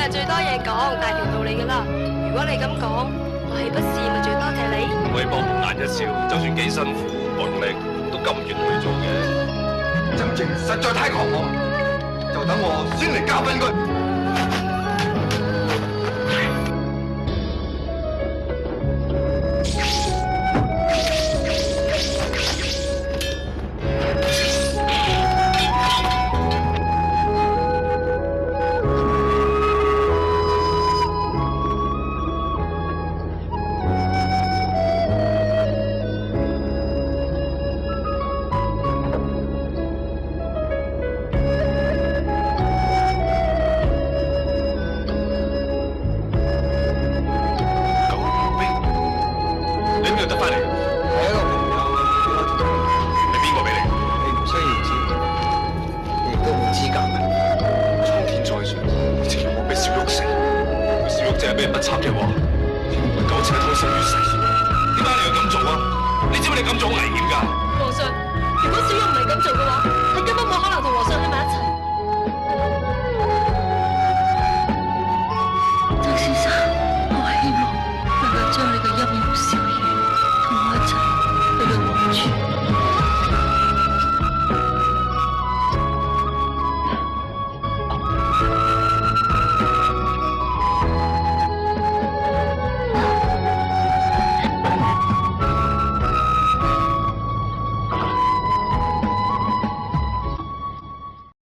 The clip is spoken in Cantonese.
係最多嘢講，大條道理㗎啦。如果你咁講，我係不是咪最多謝你？為博紅顏一笑，就算幾辛苦，我同你都甘願去做嘅。真正實在太狂妄，就等我先嚟教訓佢。俾人不測嘅話，苟且偷生於世，點解你要咁做啊？你知唔知你咁做好危險㗎？皇上。